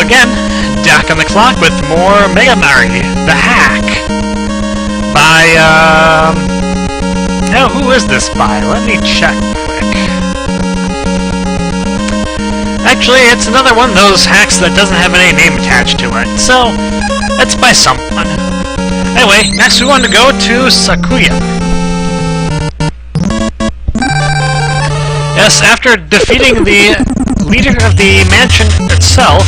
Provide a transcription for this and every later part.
again, back on the clock with more MegaMari, the hack. By, now who is this by? Let me check quick. Actually, it's another one of those hacks that doesn't have any name attached to it, so it's by someone. Anyway, next we want to go to Sakuya. Yes, after defeating the leader of the mansion itself,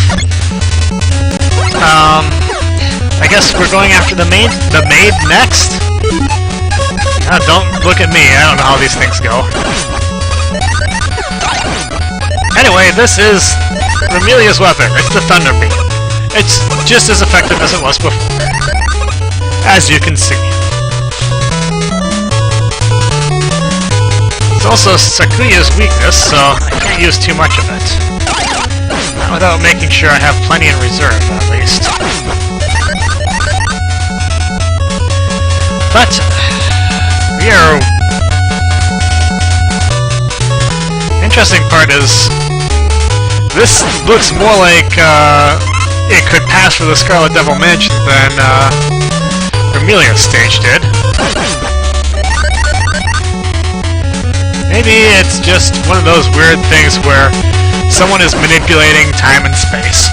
I guess we're going after the maid next? Oh, don't look at me, I don't know how these things go. Anyway, this is Remelia's weapon. It's the Thunder Beam. It's just as effective as it was before, as you can see. It's also Sakuya's weakness, so I can't use too much of it. Not without making sure I have plenty in reserve, at least. But we are... Interesting part is this looks more like it could pass for the Scarlet Devil Mansion than Remelia's stage did. Maybe it's just one of those weird things where someone is manipulating time and space.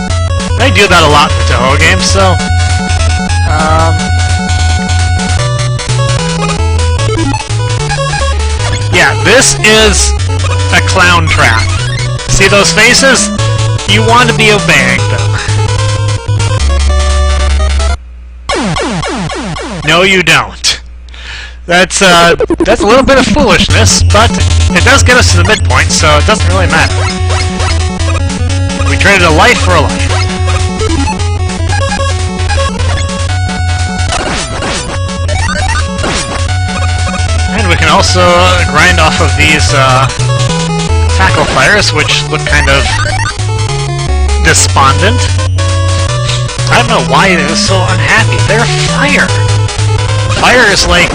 They do that a lot in the Toho games, so... yeah, this is a clown trap. See those faces? You want to be obeying them. No, you don't. That's a little bit of foolishness, but it does get us to the midpoint, so it doesn't really matter. We traded a life for a life. And we can also grind off of these tackle fires, which look kind of despondent. I don't know why they're so unhappy. They're fire. Fire is like...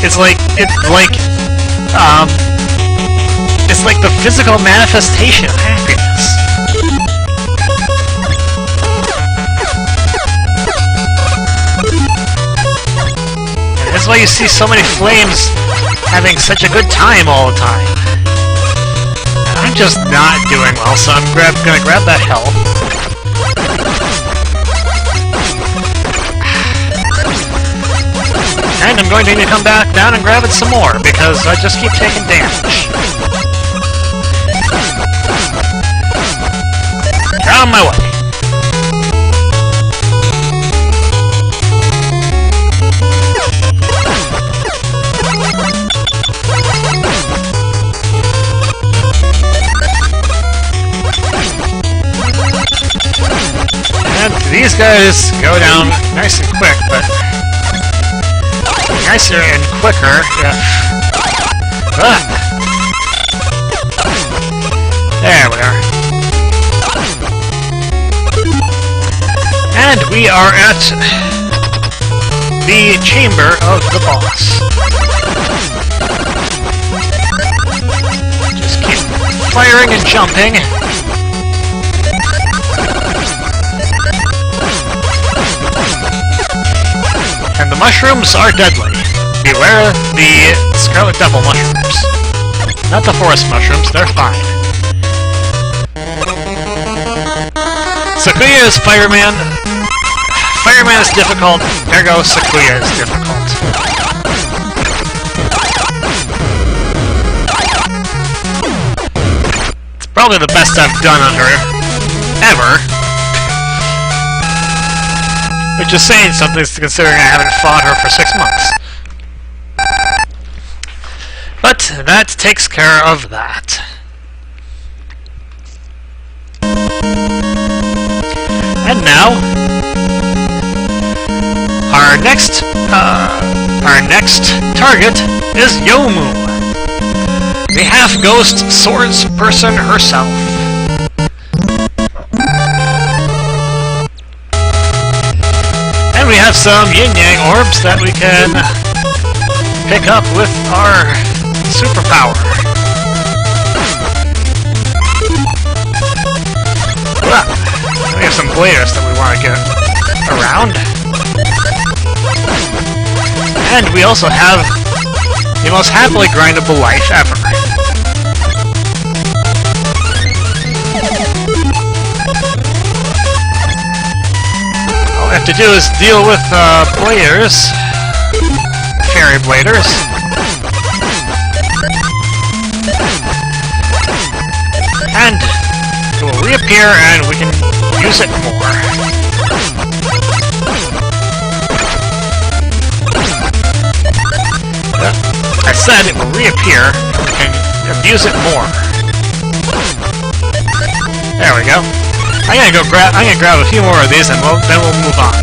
It's like the physical manifestation of happiness. And that's why you see so many flames having such a good time all the time. And I'm just not doing well, so I'm gonna grab that health. And I'm going to need to come back down and grab it some more, because I just keep taking damage. Get out of my way. And these guys go down nice and quick, but... nicer and quicker if... There we are. And we are at the chamber of the boss. Just keep firing and jumping. And the mushrooms are deadly. Beware the Scarlet Devil mushrooms. Not the forest mushrooms, they're fine. Sakuya is Fireman. Fireman is difficult, ergo Sakuya is difficult. It's probably the best I've done on her, ever. Which is saying something considering I haven't fought her for 6 months. But that takes care of that. And now, our next target is Yomu, the half-ghost swords person herself. And we have some yin-yang orbs that we can pick up with our superpower. Blah. bladers that we want to get around. And we also have the most happily grindable life ever. All we have to do is deal with bladers, fairy bladers. And it will reappear and we can use it more. I said it will reappear and we can abuse it more. There we go. I'm gonna grab a few more of these and then we'll move on.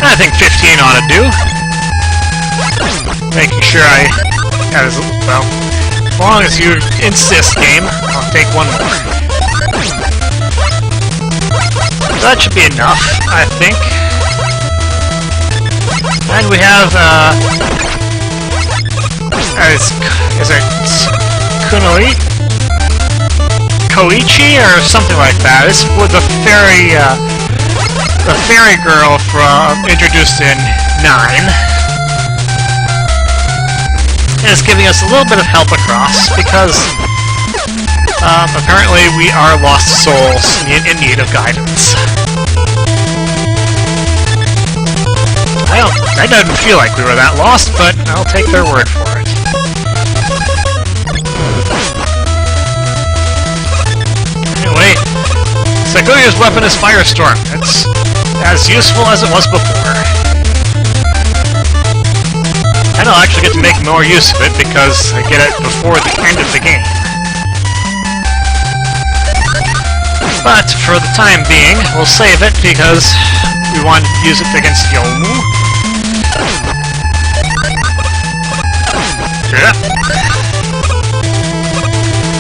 I think 15 ought to do. Making sure I have as well. As long as you insist, game, I'll take one more. So that should be enough, I think. And we have, is it Koichi or something like that? It's with the fairy girl introduced in 9. Is giving us a little bit of help across, because apparently we are lost souls in need of guidance. I didn't feel like we were that lost, but I'll take their word for it. Anyway, Sakuya's weapon is Firestorm. It's as useful as it was before. And I'll actually get to make more use of it because I get it before the end of the game. But for the time being, we'll save it because we want to use it against Yomu.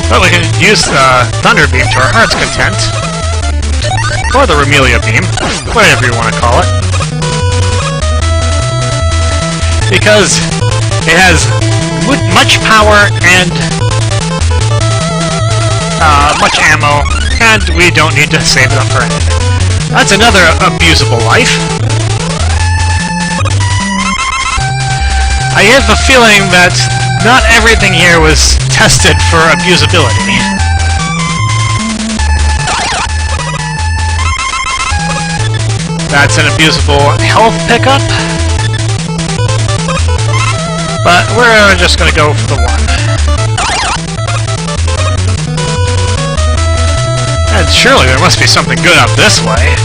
But we can use the Thunder Beam to our heart's content. Or the Remelia Beam, whatever you want to call it. Because it has much power and much ammo, and we don't need to save it up for anything. That's another abusable life. I have a feeling that not everything here was tested for abusability. That's an abusable health pickup. But we're just gonna go for the one. And surely there must be something good up this way.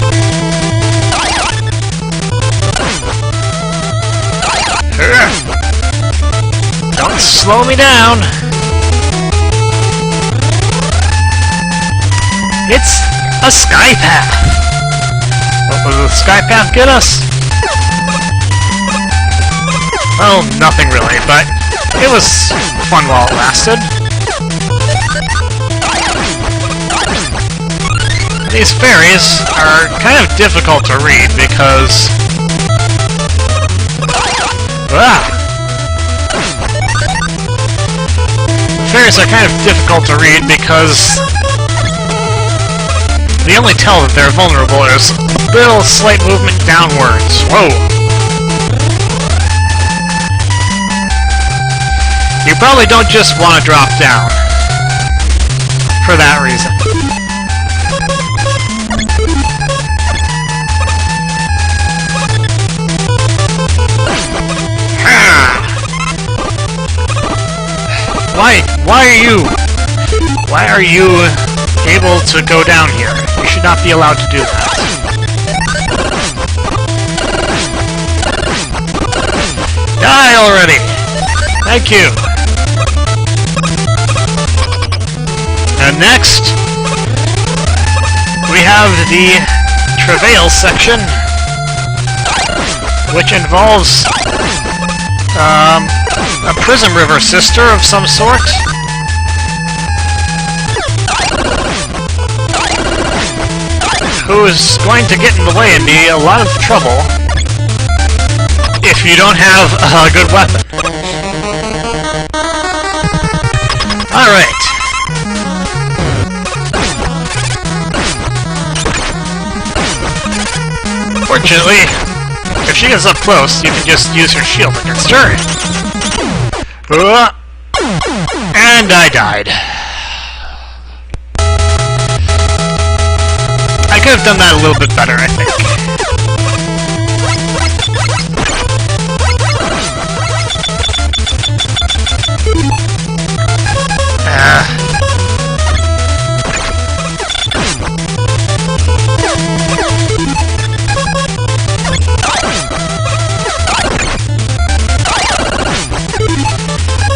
Don't slow me down! It's a sky path! What will the sky path get us? Well, nothing really, but it was fun while it lasted. These fairies are kind of difficult to read because... Fairies are kind of difficult to read because the only tell that they're vulnerable is little slight movement downwards. Whoa! You probably don't just want to drop down for that reason. Why are you able to go down here? You should not be allowed to do that. Die already! Thank you! And next, we have the Travail section, which involves a Prismriver sister of some sort. Who is going to get in the way and be a lot of trouble if you don't have a good weapon. Alright. Unfortunately, if she gets up close, you can just use her shield against her. And I died. I could have done that a little bit better, I think.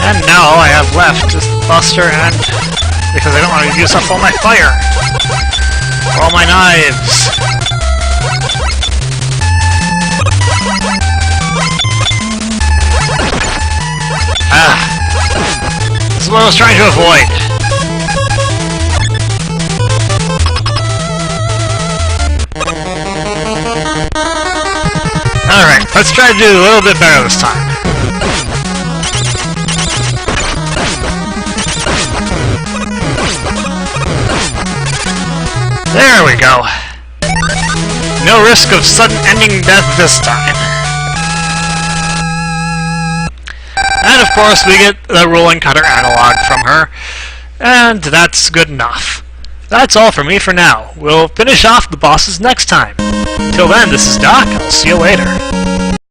And now all I have left is the Buster, and because I don't want to use up all my fire. All my knives. This is what I was trying to avoid. Alright, let's try to do a little bit better this time. There we go. No risk of sudden ending death this time. And of course we get the rolling cutter analog from her, and that's good enough. That's all for me for now. We'll finish off the bosses next time. Till then, this is Doc. I'll see you later.